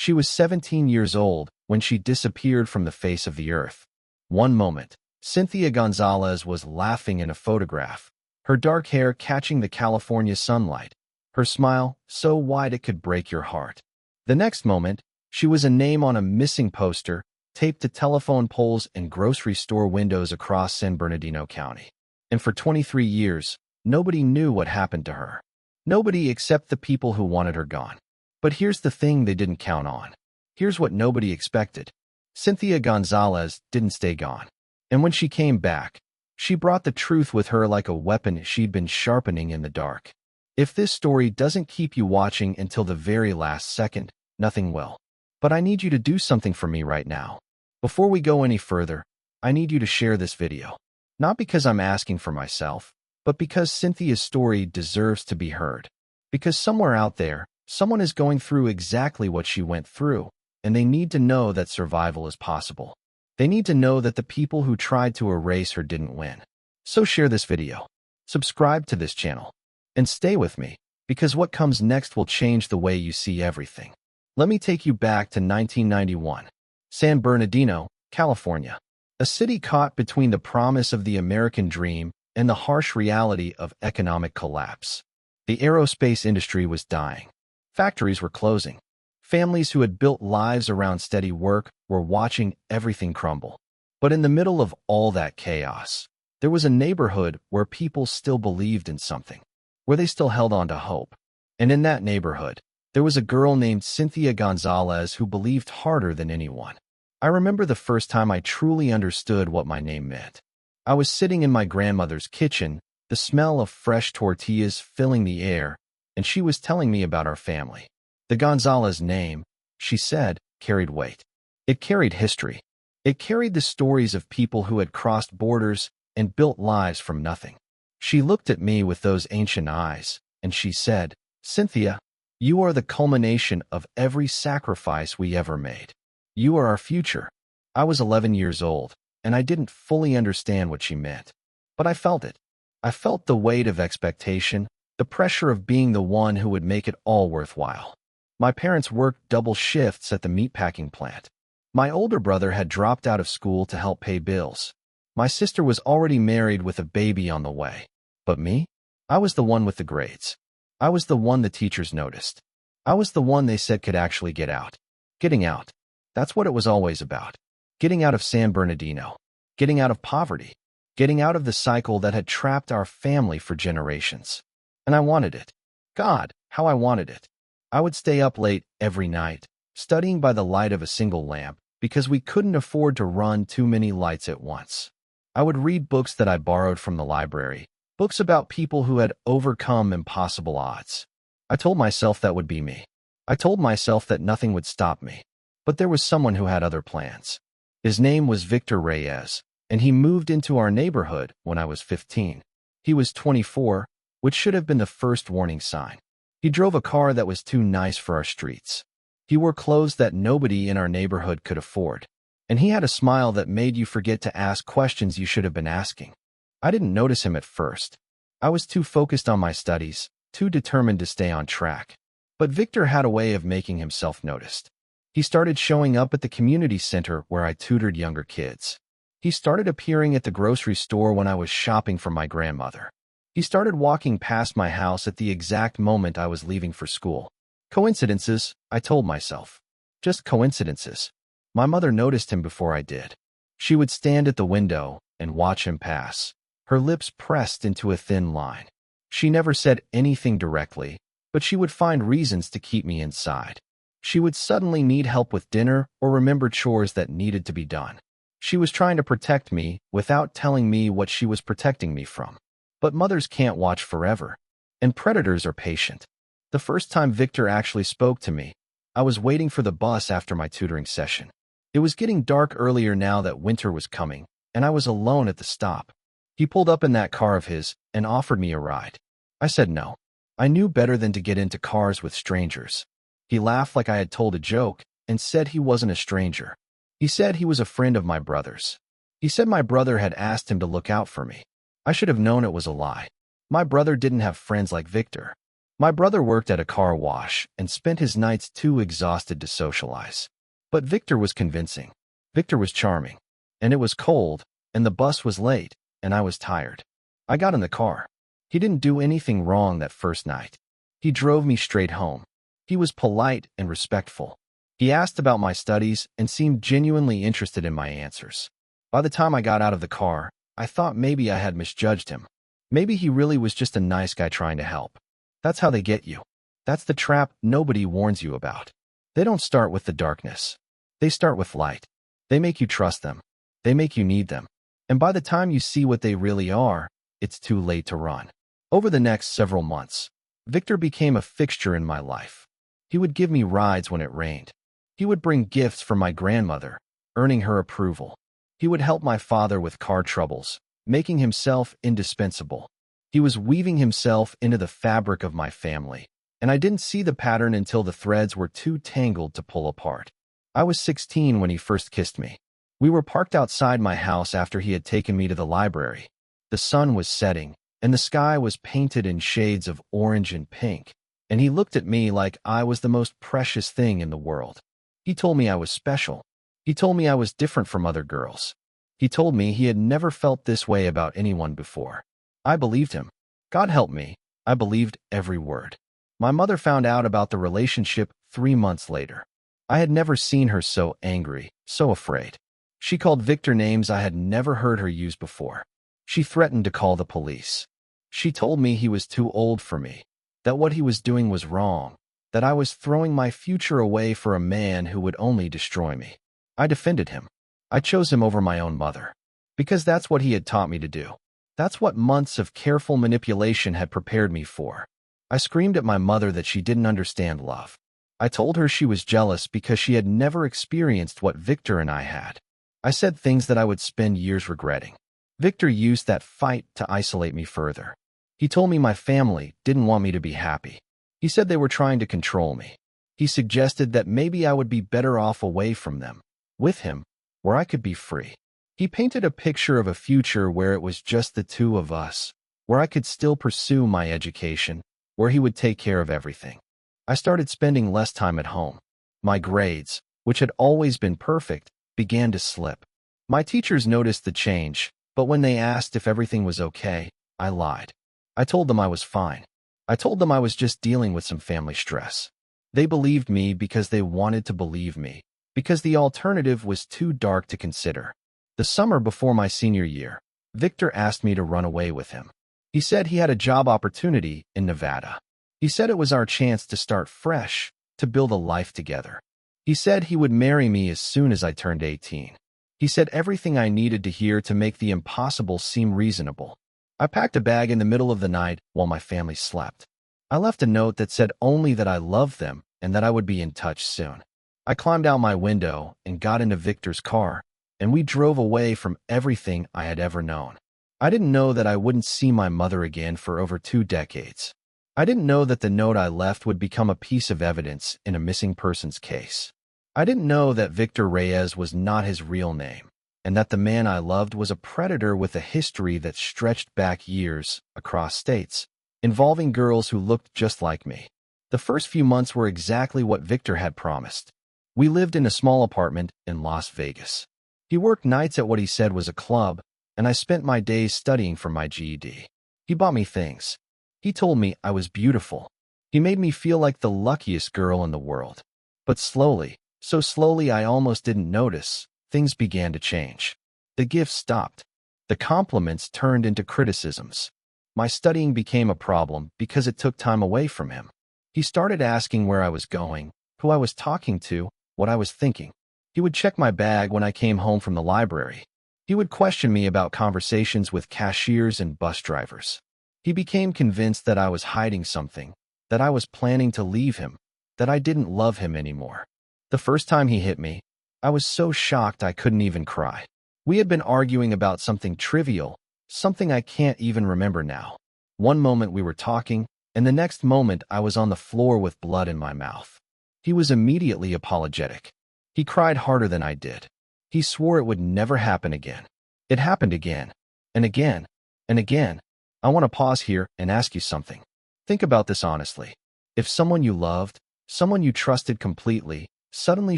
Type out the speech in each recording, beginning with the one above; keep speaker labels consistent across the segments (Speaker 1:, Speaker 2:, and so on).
Speaker 1: She was 17 years old when she disappeared from the face of the earth. One moment, Cynthia Gonzalez was laughing in a photograph, her dark hair catching the California sunlight, her smile so wide it could break your heart. The next moment, she was a name on a missing poster taped to telephone poles and grocery store windows across San Bernardino County. And for 23 years, nobody knew what happened to her. Nobody except the people who wanted her gone. But here's the thing they didn't count on. Here's what nobody expected. Cynthia Gonzalez didn't stay gone. And when she came back, she brought the truth with her like a weapon she'd been sharpening in the dark. If this story doesn't keep you watching until the very last second, nothing will. But I need you to do something for me right now. Before we go any further, I need you to share this video. Not because I'm asking for myself, but because Cynthia's story deserves to be heard. Because somewhere out there, someone is going through exactly what she went through, and they need to know that survival is possible. They need to know that the people who tried to erase her didn't win. So share this video, subscribe to this channel, and stay with me, because what comes next will change the way you see everything. Let me take you back to 1991, San Bernardino, California, a city caught between the promise of the American dream and the harsh reality of economic collapse. The aerospace industry was dying. Factories were closing. Families who had built lives around steady work were watching everything crumble. But in the middle of all that chaos, there was a neighborhood where people still believed in something, where they still held on to hope. And in that neighborhood, there was a girl named Cynthia Gonzalez who believed harder than anyone. I remember the first time I truly understood what my name meant. I was sitting in my grandmother's kitchen, the smell of fresh tortillas filling the air, and she was telling me about our family. The Gonzalez name, she said, carried weight. It carried history. It carried the stories of people who had crossed borders and built lives from nothing. She looked at me with those ancient eyes, and she said, "Cynthia, you are the culmination of every sacrifice we ever made. You are our future." I was 11 years old, and I didn't fully understand what she meant. But I felt it. I felt the weight of expectation, the pressure of being the one who would make it all worthwhile. My parents worked double shifts at the meatpacking plant. My older brother had dropped out of school to help pay bills. My sister was already married with a baby on the way. But me? I was the one with the grades. I was the one the teachers noticed. I was the one they said could actually get out. Getting out. That's what it was always about. Getting out of San Bernardino. Getting out of poverty. Getting out of the cycle that had trapped our family for generations. And I wanted it. God, how I wanted it. I would stay up late every night, studying by the light of a single lamp, because we couldn't afford to run too many lights at once. I would read books that I borrowed from the library, books about people who had overcome impossible odds. I told myself that would be me. I told myself that nothing would stop me. But there was someone who had other plans. His name was Victor Reyes, and he moved into our neighborhood when I was 15. He was 24, which should have been the first warning sign. He drove a car that was too nice for our streets. He wore clothes that nobody in our neighborhood could afford. And he had a smile that made you forget to ask questions you should have been asking. I didn't notice him at first. I was too focused on my studies, too determined to stay on track. But Victor had a way of making himself noticed. He started showing up at the community center where I tutored younger kids. He started appearing at the grocery store when I was shopping for my grandmother. He started walking past my house at the exact moment I was leaving for school. Coincidences, I told myself. Just coincidences. My mother noticed him before I did. She would stand at the window and watch him pass, her lips pressed into a thin line. She never said anything directly, but she would find reasons to keep me inside. She would suddenly need help with dinner or remember chores that needed to be done. She was trying to protect me without telling me what she was protecting me from. But mothers can't watch forever, and predators are patient. The first time Victor actually spoke to me, I was waiting for the bus after my tutoring session. It was getting dark earlier now that winter was coming, and I was alone at the stop. He pulled up in that car of his and offered me a ride. I said no. I knew better than to get into cars with strangers. He laughed like I had told a joke and said he wasn't a stranger. He said he was a friend of my brother's. He said my brother had asked him to look out for me. I should have known it was a lie. My brother didn't have friends like Victor. My brother worked at a car wash and spent his nights too exhausted to socialize. But Victor was convincing. Victor was charming. And it was cold, and the bus was late, and I was tired. I got in the car. He didn't do anything wrong that first night. He drove me straight home. He was polite and respectful. He asked about my studies and seemed genuinely interested in my answers. By the time I got out of the car, I thought maybe I had misjudged him. Maybe he really was just a nice guy trying to help. That's how they get you. That's the trap nobody warns you about. They don't start with the darkness. They start with light. They make you trust them. They make you need them. And by the time you see what they really are, it's too late to run. Over the next several months, Victor became a fixture in my life. He would give me rides when it rained. He would bring gifts for my grandmother, earning her approval. He would help my father with car troubles, making himself indispensable. He was weaving himself into the fabric of my family, and I didn't see the pattern until the threads were too tangled to pull apart. I was 16 when he first kissed me. We were parked outside my house after he had taken me to the library. The sun was setting, and the sky was painted in shades of orange and pink, and he looked at me like I was the most precious thing in the world. He told me I was special. He told me I was different from other girls. He told me he had never felt this way about anyone before. I believed him. God help me, I believed every word. My mother found out about the relationship 3 months later. I had never seen her so angry, so afraid. She called Victor names I had never heard her use before. She threatened to call the police. She told me he was too old for me, that what he was doing was wrong, that I was throwing my future away for a man who would only destroy me. I defended him. I chose him over my own mother, because that's what he had taught me to do. That's what months of careful manipulation had prepared me for. I screamed at my mother that she didn't understand love. I told her she was jealous because she had never experienced what Victor and I had. I said things that I would spend years regretting. Victor used that fight to isolate me further. He told me my family didn't want me to be happy. He said they were trying to control me. He suggested that maybe I would be better off away from them, with him, where I could be free. He painted a picture of a future where it was just the two of us, where I could still pursue my education, where he would take care of everything. I started spending less time at home. My grades, which had always been perfect, began to slip. My teachers noticed the change, but when they asked if everything was okay, I lied. I told them I was fine. I told them I was just dealing with some family stress. They believed me because they wanted to believe me, because the alternative was too dark to consider. The summer before my senior year, Victor asked me to run away with him. He said he had a job opportunity in Nevada. He said it was our chance to start fresh, to build a life together. He said he would marry me as soon as I turned 18. He said everything I needed to hear to make the impossible seem reasonable. I packed a bag in the middle of the night while my family slept. I left a note that said only that I loved them and that I would be in touch soon. I climbed out my window and got into Victor's car, and we drove away from everything I had ever known. I didn't know that I wouldn't see my mother again for over 2 decades. I didn't know that the note I left would become a piece of evidence in a missing persons case. I didn't know that Victor Reyes was not his real name, and that the man I loved was a predator with a history that stretched back years, across states, involving girls who looked just like me. The first few months were exactly what Victor had promised. We lived in a small apartment in Las Vegas. He worked nights at what he said was a club, and I spent my days studying for my GED. He bought me things. He told me I was beautiful. He made me feel like the luckiest girl in the world. But slowly, so slowly I almost didn't notice, things began to change. The gifts stopped. The compliments turned into criticisms. My studying became a problem because it took time away from him. He started asking where I was going, who I was talking to, what I was thinking. He would check my bag when I came home from the library. He would question me about conversations with cashiers and bus drivers. He became convinced that I was hiding something, that I was planning to leave him, that I didn't love him anymore. The first time he hit me, I was so shocked I couldn't even cry. We had been arguing about something trivial, something I can't even remember now. One moment we were talking, and the next moment I was on the floor with blood in my mouth. He was immediately apologetic. He cried harder than I did. He swore it would never happen again. It happened again, and again, and again. I want to pause here and ask you something. Think about this honestly. If someone you loved, someone you trusted completely, suddenly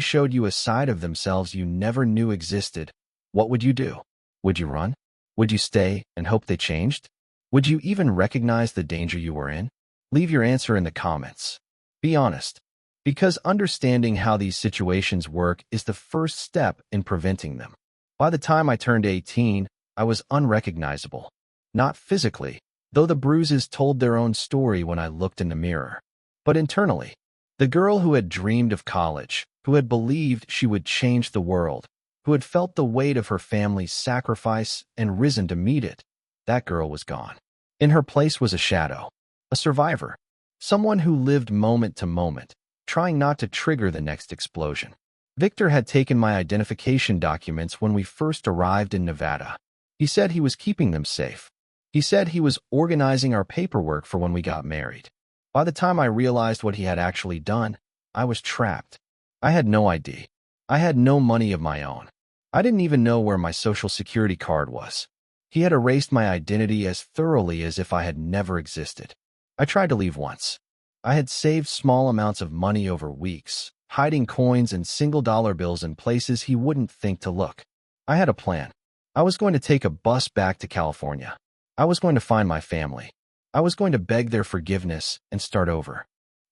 Speaker 1: showed you a side of themselves you never knew existed, what would you do? Would you run? Would you stay and hope they changed? Would you even recognize the danger you were in? Leave your answer in the comments. Be honest, because understanding how these situations work is the first step in preventing them. By the time I turned 18, I was unrecognizable. Not physically, though the bruises told their own story when I looked in the mirror, but internally. The girl who had dreamed of college, who had believed she would change the world, who had felt the weight of her family's sacrifice and risen to meet it, that girl was gone. In her place was a shadow, a survivor, someone who lived moment to moment, trying not to trigger the next explosion. Victor had taken my identification documents when we first arrived in Nevada. He said he was keeping them safe. He said he was organizing our paperwork for when we got married. By the time I realized what he had actually done, I was trapped. I had no ID. I had no money of my own. I didn't even know where my social security card was. He had erased my identity as thoroughly as if I had never existed. I tried to leave once. I had saved small amounts of money over weeks, hiding coins and single-dollar bills in places he wouldn't think to look. I had a plan. I was going to take a bus back to California. I was going to find my family. I was going to beg their forgiveness and start over.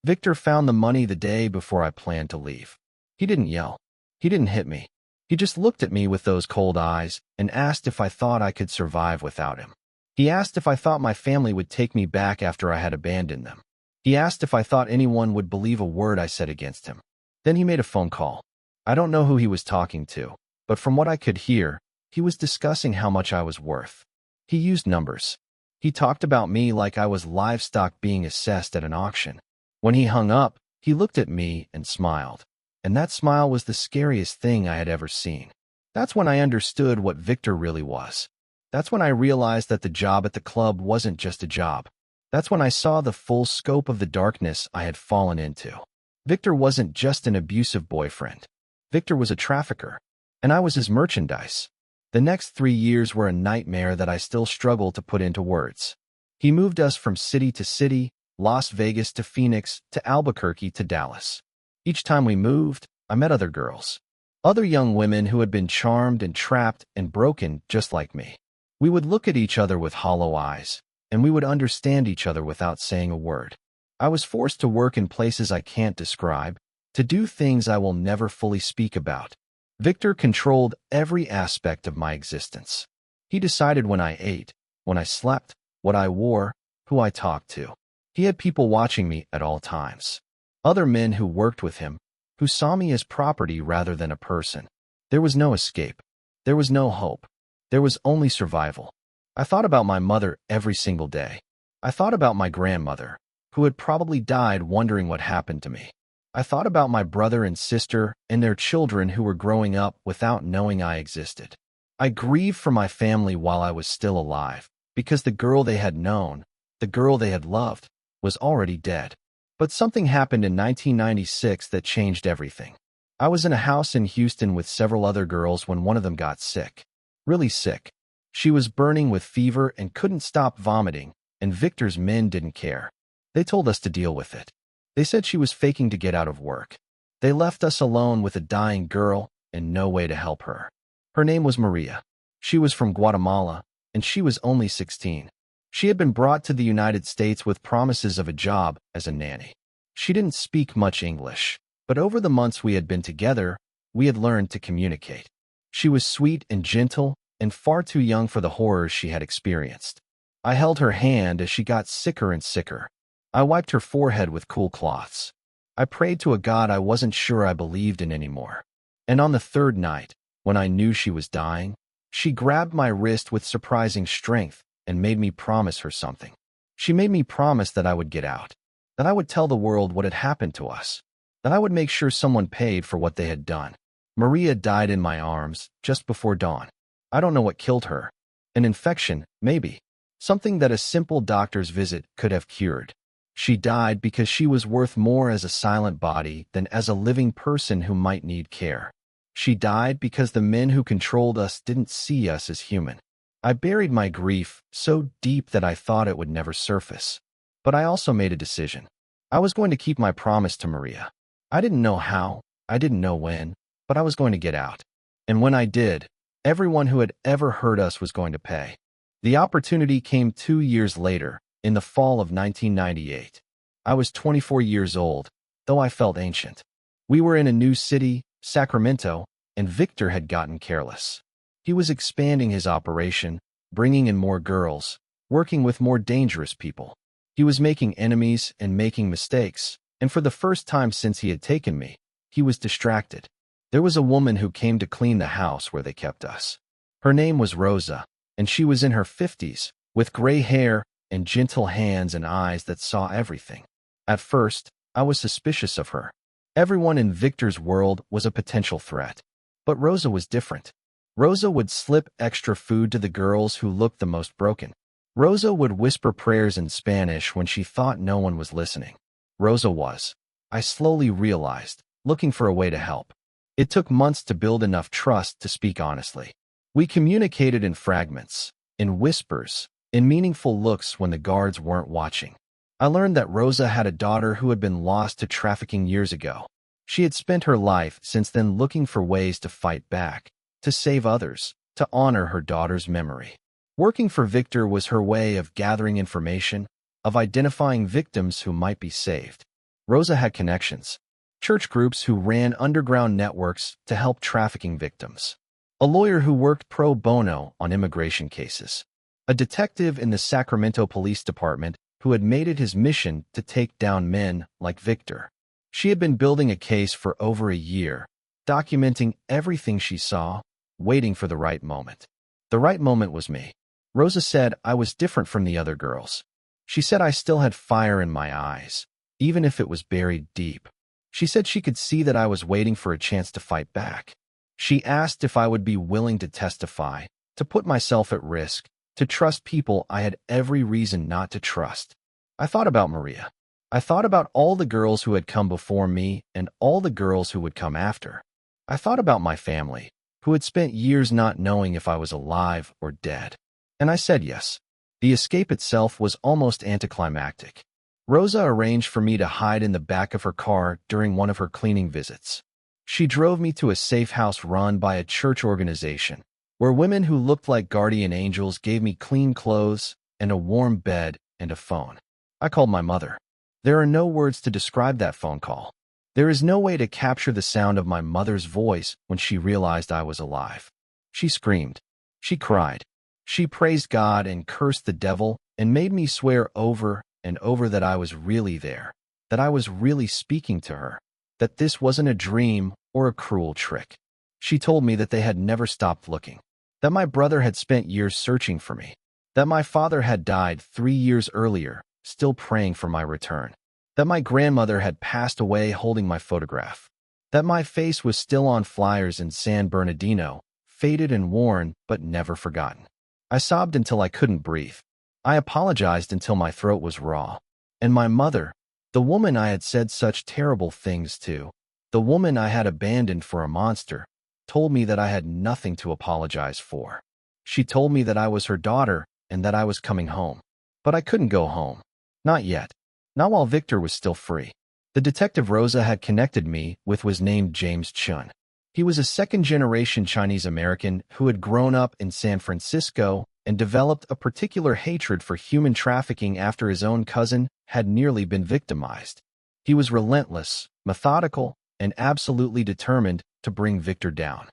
Speaker 1: Victor found the money the day before I planned to leave. He didn't yell. He didn't hit me. He just looked at me with those cold eyes and asked if I thought I could survive without him. He asked if I thought my family would take me back after I had abandoned them. He asked if I thought anyone would believe a word I said against him. Then he made a phone call. I don't know who he was talking to, but from what I could hear, he was discussing how much I was worth. He used numbers. He talked about me like I was livestock being assessed at an auction. When he hung up, he looked at me and smiled. And that smile was the scariest thing I had ever seen. That's when I understood what Victor really was. That's when I realized that the job at the club wasn't just a job. That's when I saw the full scope of the darkness I had fallen into. Victor wasn't just an abusive boyfriend. Victor was a trafficker, and I was his merchandise. The next 3 years were a nightmare that I still struggle to put into words. He moved us from city to city, Las Vegas to Phoenix to Albuquerque to Dallas. Each time we moved, I met other girls. Other young women who had been charmed and trapped and broken just like me. We would look at each other with hollow eyes, and we would understand each other without saying a word. I was forced to work in places I can't describe, to do things I will never fully speak about. Victor controlled every aspect of my existence. He decided when I ate, when I slept, what I wore, who I talked to. He had people watching me at all times. Other men who worked with him, who saw me as property rather than a person. There was no escape. There was no hope. There was only survival. I thought about my mother every single day. I thought about my grandmother, who had probably died wondering what happened to me. I thought about my brother and sister and their children who were growing up without knowing I existed. I grieved for my family while I was still alive, because the girl they had known, the girl they had loved, was already dead. But something happened in 1996 that changed everything. I was in a house in Houston with several other girls when one of them got sick. Really sick. She was burning with fever and couldn't stop vomiting, and Victor's men didn't care. They told us to deal with it. They said she was faking to get out of work. They left us alone with a dying girl and no way to help her. Her name was Maria. She was from Guatemala, and she was only 16. She had been brought to the United States with promises of a job as a nanny. She didn't speak much English, but over the months we had been together, we had learned to communicate. She was sweet and gentle and far too young for the horrors she had experienced. I held her hand as she got sicker and sicker. I wiped her forehead with cool cloths. I prayed to a God I wasn't sure I believed in anymore. And on the third night, when I knew she was dying, she grabbed my wrist with surprising strength and made me promise her something. She made me promise that I would get out, that I would tell the world what had happened to us, that I would make sure someone paid for what they had done. Maria died in my arms just before dawn. I don't know what killed her. An infection, maybe. Something that a simple doctor's visit could have cured. She died because she was worth more as a silent body than as a living person who might need care. She died because the men who controlled us didn't see us as human. I buried my grief so deep that I thought it would never surface. But I also made a decision. I was going to keep my promise to Maria. I didn't know how, I didn't know when, but I was going to get out. And when I did, everyone who had ever hurt us was going to pay. The opportunity came 2 years later, in the fall of 1998. I was 24 years old, though I felt ancient. We were in a new city, Sacramento, and Victor had gotten careless. He was expanding his operation, bringing in more girls, working with more dangerous people. He was making enemies and making mistakes, and for the first time since he had taken me, he was distracted. There was a woman who came to clean the house where they kept us. Her name was Rosa, and she was in her 50s, with gray hair and gentle hands and eyes that saw everything. At first, I was suspicious of her. Everyone in Victor's world was a potential threat. But Rosa was different. Rosa would slip extra food to the girls who looked the most broken. Rosa would whisper prayers in Spanish when she thought no one was listening. Rosa was, I slowly realized, looking for a way to help. It took months to build enough trust to speak honestly. We communicated in fragments, in whispers, in meaningful looks when the guards weren't watching. I learned that Rosa had a daughter who had been lost to trafficking years ago. She had spent her life since then looking for ways to fight back, to save others, to honor her daughter's memory. Working for Victor was her way of gathering information, of identifying victims who might be saved. Rosa had connections, church groups who ran underground networks to help trafficking victims, a lawyer who worked pro bono on immigration cases, a detective in the Sacramento Police Department who had made it his mission to take down men like Victor. She had been building a case for over a year, documenting everything she saw, waiting for the right moment. The right moment was me. Rosa said I was different from the other girls. She said I still had fire in my eyes, even if it was buried deep. She said she could see that I was waiting for a chance to fight back. She asked if I would be willing to testify, to put myself at risk, to trust people I had every reason not to trust. I thought about Maria. I thought about all the girls who had come before me and all the girls who would come after. I thought about my family, who had spent years not knowing if I was alive or dead. And I said yes. The escape itself was almost anticlimactic. Rosa arranged for me to hide in the back of her car during one of her cleaning visits. She drove me to a safe house run by a church organization, where women who looked like guardian angels gave me clean clothes and a warm bed and a phone. I called my mother. There are no words to describe that phone call. There is no way to capture the sound of my mother's voice when she realized I was alive. She screamed. She cried. She praised God and cursed the devil and made me swear over and over that I was really there, that I was really speaking to her, that this wasn't a dream or a cruel trick. She told me that they had never stopped looking, that my brother had spent years searching for me, that my father had died 3 years earlier, still praying for my return, that my grandmother had passed away holding my photograph, that my face was still on flyers in San Bernardino, faded and worn but never forgotten. I sobbed until I couldn't breathe. I apologized until my throat was raw. And my mother, the woman I had said such terrible things to, the woman I had abandoned for a monster, told me that I had nothing to apologize for. She told me that I was her daughter and that I was coming home. But I couldn't go home. Not yet. Not while Victor was still free. The detective Rosa had connected me with was named James Chun. He was a second-generation Chinese-American who had grown up in San Francisco and developed a particular hatred for human trafficking after his own cousin had nearly been victimized. He was relentless, methodical, and absolutely determined to bring Victor down.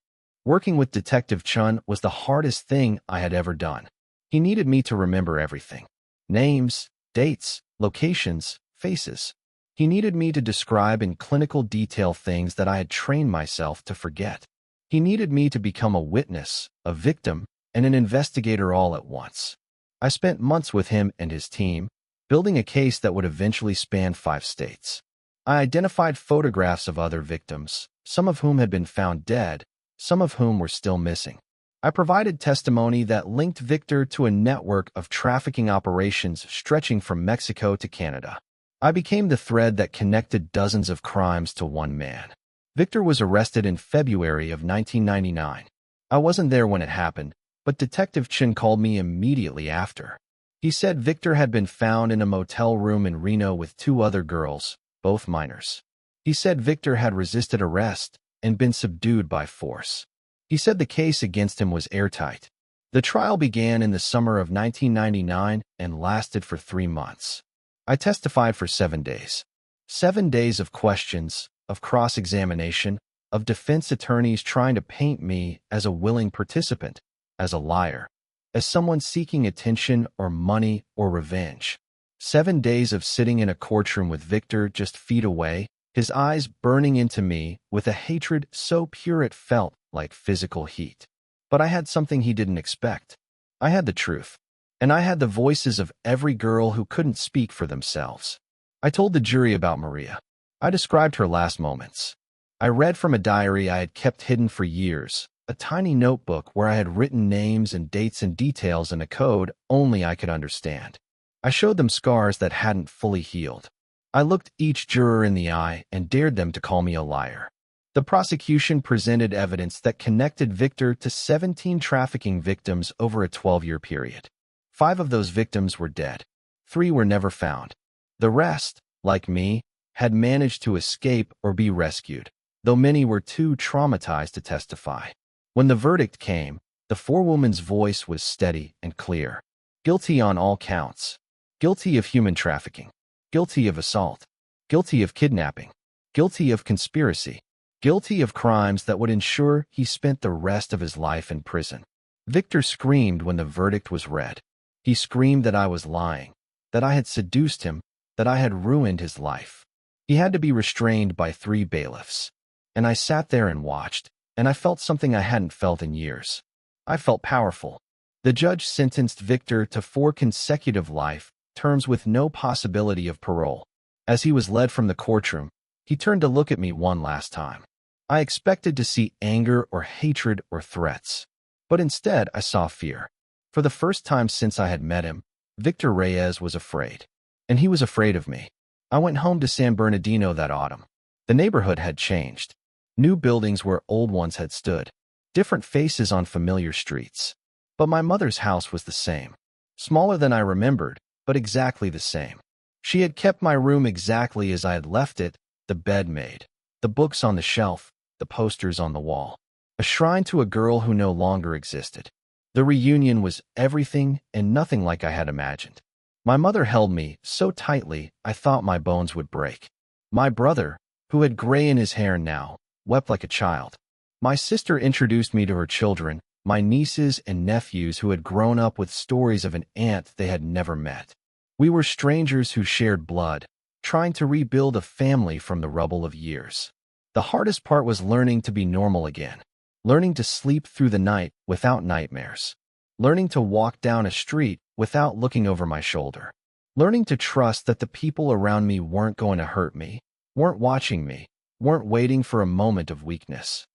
Speaker 1: Working with Detective Chun was the hardest thing I had ever done. He needed me to remember everything. Names, dates, locations, faces. He needed me to describe in clinical detail things that I had trained myself to forget. He needed me to become a witness, a victim, and an investigator all at once. I spent months with him and his team, building a case that would eventually span 5 states. I identified photographs of other victims, some of whom had been found dead, some of whom were still missing. I provided testimony that linked Victor to a network of trafficking operations stretching from Mexico to Canada. I became the thread that connected dozens of crimes to one man. Victor was arrested in February of 1999. I wasn't there when it happened, but Detective Chin called me immediately after. He said Victor had been found in a motel room in Reno with 2 other girls, both minors. He said Victor had resisted arrest and been subdued by force. He said the case against him was airtight. The trial began in the summer of 1999 and lasted for 3 months. I testified for 7 days. 7 days of questions, of cross-examination, of defense attorneys trying to paint me as a willing participant, as a liar, as someone seeking attention or money or revenge. 7 days of sitting in a courtroom with Victor just feet away, his eyes burning into me with a hatred so pure it felt like physical heat. But I had something he didn't expect. I had the truth. And I had the voices of every girl who couldn't speak for themselves. I told the jury about Maria. I described her last moments. I read from a diary I had kept hidden for years, a tiny notebook where I had written names and dates and details in a code only I could understand. I showed them scars that hadn't fully healed. I looked each juror in the eye and dared them to call me a liar. The prosecution presented evidence that connected Victor to 17 trafficking victims over a 12-year period. 5 of those victims were dead. 3 were never found. The rest, like me, had managed to escape or be rescued, though many were too traumatized to testify. When the verdict came, the forewoman's voice was steady and clear. Guilty on all counts. Guilty of human trafficking. Guilty of assault. Guilty of kidnapping. Guilty of conspiracy. Guilty of crimes that would ensure he spent the rest of his life in prison. Victor screamed when the verdict was read. He screamed that I was lying, that I had seduced him, that I had ruined his life. He had to be restrained by 3 bailiffs. And I sat there and watched, and I felt something I hadn't felt in years. I felt powerful. The judge sentenced Victor to 4 consecutive life terms with no possibility of parole. As he was led from the courtroom, he turned to look at me one last time. I expected to see anger or hatred or threats, but instead I saw fear. For the first time since I had met him, Victor Reyes was afraid. And he was afraid of me. I went home to San Bernardino that autumn. The neighborhood had changed. New buildings where old ones had stood. Different faces on familiar streets. But my mother's house was the same. Smaller than I remembered, but exactly the same. She had kept my room exactly as I had left it, the bed made, the books on the shelf, the posters on the wall. A shrine to a girl who no longer existed. The reunion was everything and nothing like I had imagined. My mother held me so tightly I thought my bones would break. My brother, who had gray in his hair now, wept like a child. My sister introduced me to her children, my nieces and nephews who had grown up with stories of an aunt they had never met. We were strangers who shared blood, trying to rebuild a family from the rubble of years. The hardest part was learning to be normal again. Learning to sleep through the night without nightmares. Learning to walk down a street without looking over my shoulder. Learning to trust that the people around me weren't going to hurt me, weren't watching me, weren't waiting for a moment of weakness.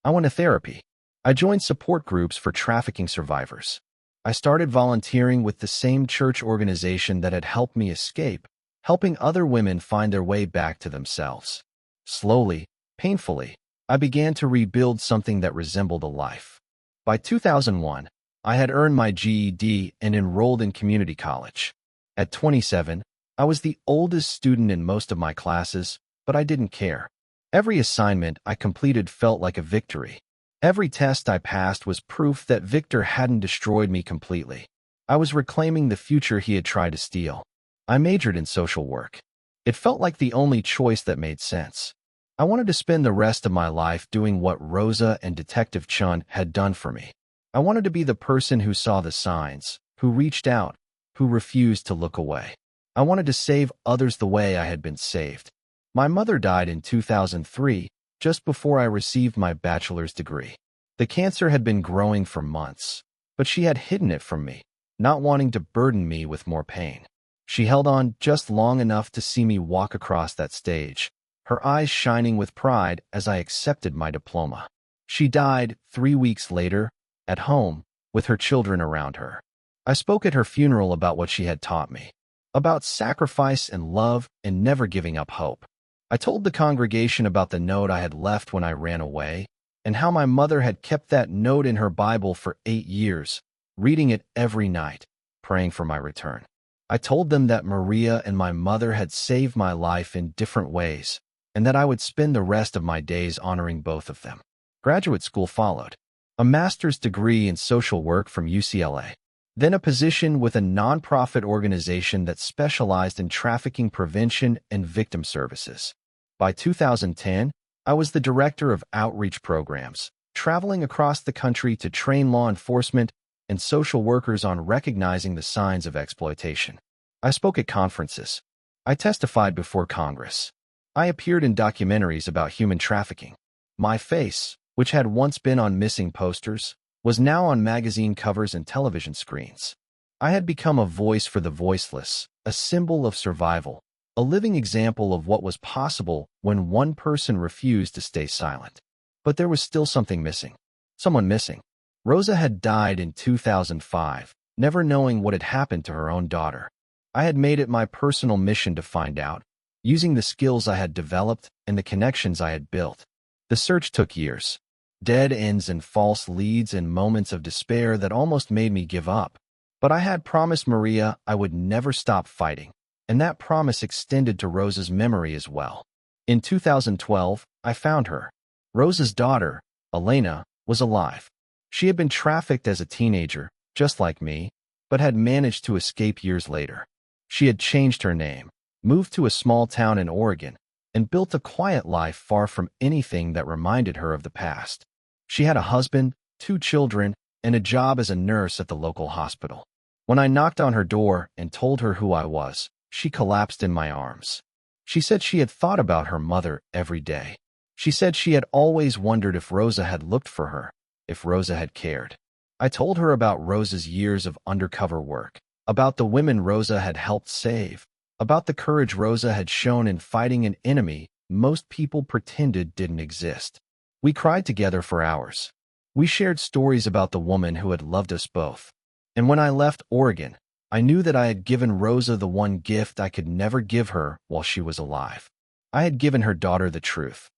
Speaker 1: I went to therapy. I joined support groups for trafficking survivors. I started volunteering with the same church organization that had helped me escape, helping other women find their way back to themselves. Slowly, painfully, I began to rebuild something that resembled a life. By 2001, I had earned my GED and enrolled in community college. At 27, I was the oldest student in most of my classes, but I didn't care. Every assignment I completed felt like a victory. Every test I passed was proof that Victor hadn't destroyed me completely. I was reclaiming the future he had tried to steal. I majored in social work. It felt like the only choice that made sense. I wanted to spend the rest of my life doing what Rosa and Detective Chun had done for me. I wanted to be the person who saw the signs, who reached out, who refused to look away. I wanted to save others the way I had been saved. My mother died in 2003, just before I received my bachelor's degree. The cancer had been growing for months, but she had hidden it from me, not wanting to burden me with more pain. She held on just long enough to see me walk across that stage, her eyes shining with pride as I accepted my diploma. She died 3 weeks later, at home, with her children around her. I spoke at her funeral about what she had taught me, about sacrifice and love and never giving up hope. I told the congregation about the note I had left when I ran away, and how my mother had kept that note in her Bible for 8 years, reading it every night, praying for my return. I told them that Maria and my mother had saved my life in different ways, and that I would spend the rest of my days honoring both of them. Graduate school followed. A master's degree in social work from UCLA. Then a position with a nonprofit organization that specialized in trafficking prevention and victim services. By 2010, I was the director of outreach programs, traveling across the country to train law enforcement and social workers on recognizing the signs of exploitation. I spoke at conferences. I testified before Congress. I appeared in documentaries about human trafficking. My face, which had once been on missing posters, was now on magazine covers and television screens. I had become a voice for the voiceless, a symbol of survival, a living example of what was possible when one person refused to stay silent. But there was still something missing. Someone missing. Rosa had died in 2005, never knowing what had happened to her own daughter. I had made it my personal mission to find out, using the skills I had developed and the connections I had built. The search took years. Dead ends and false leads and moments of despair that almost made me give up. But I had promised Maria I would never stop fighting, and that promise extended to Rosa's memory as well. In 2012, I found her. Rosa's daughter, Elena, was alive. She had been trafficked as a teenager, just like me, but had managed to escape years later. She had changed her name, moved to a small town in Oregon, and built a quiet life far from anything that reminded her of the past. She had a husband, 2 children, and a job as a nurse at the local hospital. When I knocked on her door and told her who I was, she collapsed in my arms. She said she had thought about her mother every day. She said she had always wondered if Rosa had looked for her, if Rosa had cared. I told her about Rosa's years of undercover work, about the women Rosa had helped save, about the courage Rosa had shown in fighting an enemy most people pretended didn't exist. We cried together for hours. We shared stories about the woman who had loved us both. And when I left Oregon, I knew that I had given Rosa the one gift I could never give her while she was alive. I had given her daughter the truth.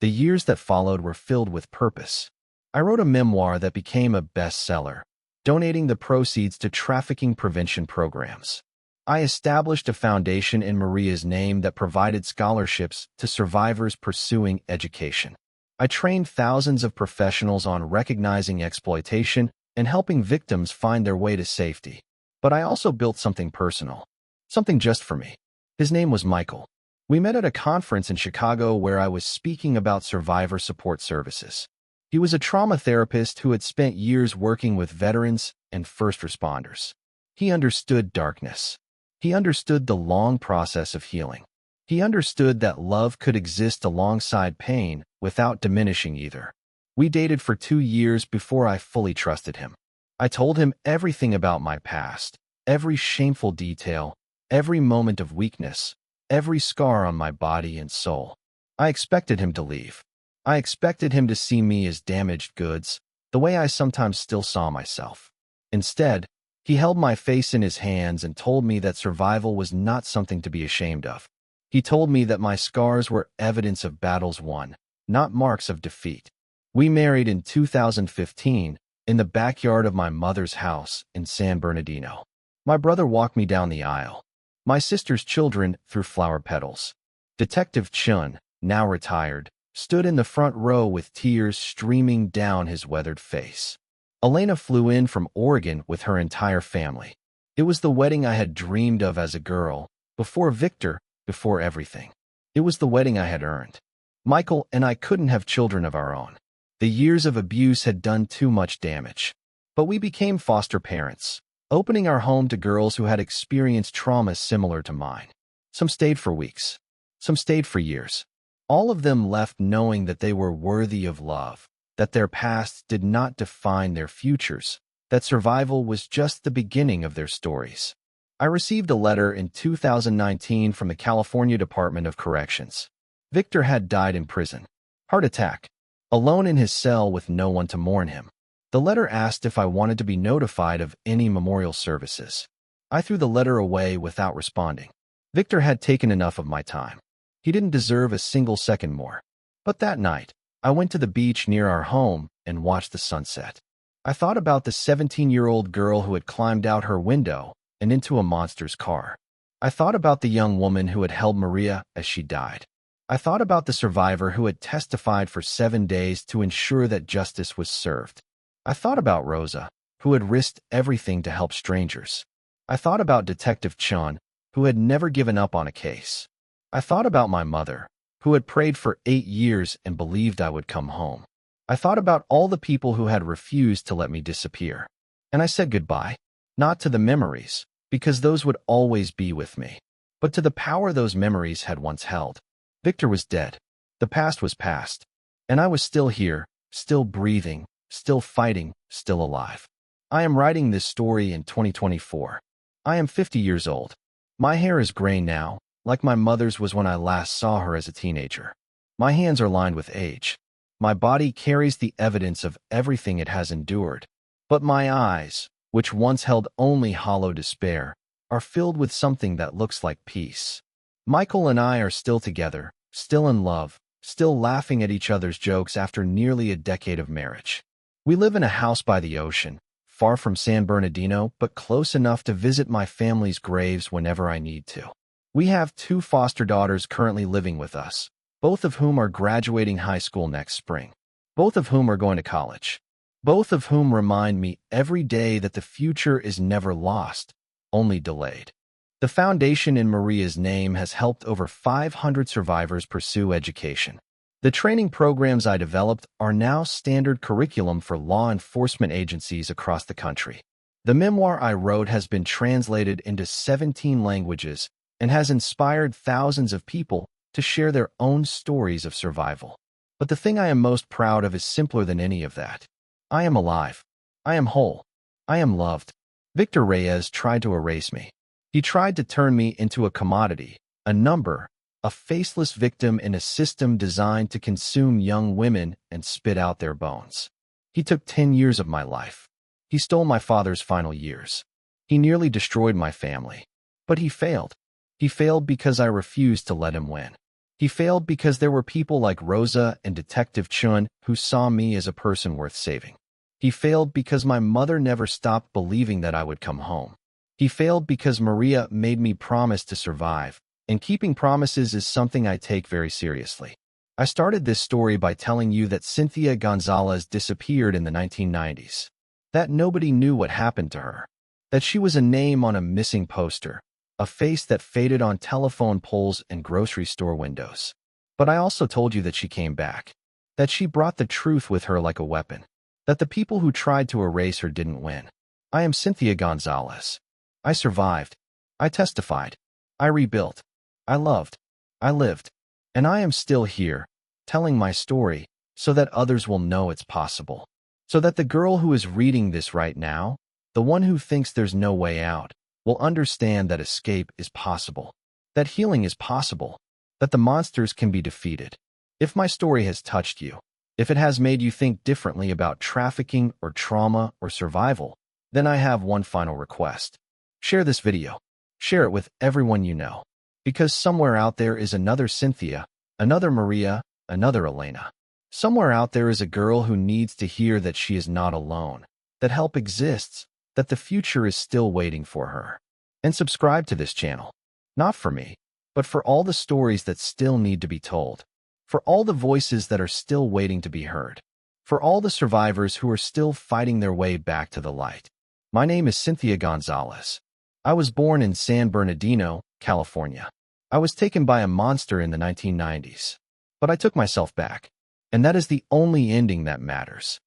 Speaker 1: The years that followed were filled with purpose. I wrote a memoir that became a bestseller, donating the proceeds to trafficking prevention programs. I established a foundation in Maria's name that provided scholarships to survivors pursuing education. I trained thousands of professionals on recognizing exploitation and helping victims find their way to safety. But I also built something personal, something just for me. His name was Michael. We met at a conference in Chicago where I was speaking about survivor support services. He was a trauma therapist who had spent years working with veterans and first responders. He understood darkness. He understood the long process of healing. He understood that love could exist alongside pain without diminishing either. We dated for 2 years before I fully trusted him. I told him everything about my past, every shameful detail, every moment of weakness, every scar on my body and soul. I expected him to leave. I expected him to see me as damaged goods, the way I sometimes still saw myself. Instead, he held my face in his hands and told me that survival was not something to be ashamed of. He told me that my scars were evidence of battles won, not marks of defeat. We married in 2015 in the backyard of my mother's house in San Bernardino. My brother walked me down the aisle. My sister's children threw flower petals. Detective Chun, now retired, stood in the front row with tears streaming down his weathered face. Elena flew in from Oregon with her entire family. It was the wedding I had dreamed of as a girl, before Victor, before everything. It was the wedding I had earned. Michael and I couldn't have children of our own. The years of abuse had done too much damage. But we became foster parents, opening our home to girls who had experienced trauma similar to mine. Some stayed for weeks. Some stayed for years. All of them left knowing that they were worthy of love, that their past did not define their futures, that survival was just the beginning of their stories. I received a letter in 2019 from the California Department of Corrections. Victor had died in prison. Heart attack. Alone in his cell with no one to mourn him. The letter asked if I wanted to be notified of any memorial services. I threw the letter away without responding. Victor had taken enough of my time. He didn't deserve a single second more. But that night, I went to the beach near our home and watched the sunset. I thought about the 17-year-old girl who had climbed out her window and into a monster's car. I thought about the young woman who had held Maria as she died. I thought about the survivor who had testified for 7 days to ensure that justice was served. I thought about Rosa, who had risked everything to help strangers. I thought about Detective Chun, who had never given up on a case. I thought about my mother, who had prayed for 8 years and believed I would come home. I thought about all the people who had refused to let me disappear. And I said goodbye, not to the memories, because those would always be with me, but to the power those memories had once held. Victor was dead. The past was past. And I was still here, still breathing, still fighting, still alive. I am writing this story in 2024. I am 50 years old. My hair is gray now, like my mother's was when I last saw her as a teenager. My hands are lined with age. My body carries the evidence of everything it has endured. But my eyes, which once held only hollow despair, are filled with something that looks like peace. Michael and I are still together, still in love, still laughing at each other's jokes after nearly a decade of marriage. We live in a house by the ocean, far from San Bernardino, but close enough to visit my family's graves whenever I need to. We have 2 foster daughters currently living with us, both of whom are graduating high school next spring, both of whom are going to college, both of whom remind me every day that the future is never lost, only delayed. The foundation in Maria's name has helped over 500 survivors pursue education. The training programs I developed are now standard curriculum for law enforcement agencies across the country. The memoir I wrote has been translated into 17 languages and has inspired thousands of people to share their own stories of survival. But the thing I am most proud of is simpler than any of that. I am alive. I am whole. I am loved. Victor Reyes tried to erase me. He tried to turn me into a commodity, a number, a faceless victim in a system designed to consume young women and spit out their bones. He took 10 years of my life. He stole my father's final years. He nearly destroyed my family. But he failed. He failed because I refused to let him win. He failed because there were people like Rosa and Detective Chun who saw me as a person worth saving. He failed because my mother never stopped believing that I would come home. He failed because Maria made me promise to survive, and keeping promises is something I take very seriously. I started this story by telling you that Cynthia Gonzalez disappeared in the 1990s, that nobody knew what happened to her, that she was a name on a missing poster, a face that faded on telephone poles and grocery store windows. But I also told you that she came back, that she brought the truth with her like a weapon, that the people who tried to erase her didn't win. I am Cynthia Gonzalez. I survived. I testified. I rebuilt. I loved. I lived. And I am still here, telling my story, so that others will know it's possible. So that the girl who is reading this right now, the one who thinks there's no way out, will understand that escape is possible, that healing is possible, that the monsters can be defeated. If my story has touched you, if it has made you think differently about trafficking or trauma or survival, then I have one final request. Share this video. Share it with everyone you know. Because somewhere out there is another Cynthia, another Maria, another Elena. Somewhere out there is a girl who needs to hear that she is not alone, that help exists, that the future is still waiting for her. And subscribe to this channel. Not for me, but for all the stories that still need to be told. For all the voices that are still waiting to be heard. For all the survivors who are still fighting their way back to the light. My name is Cynthia Gonzalez. I was born in San Bernardino, California. I was taken by a monster in the 1990s. But I took myself back. And that is the only ending that matters.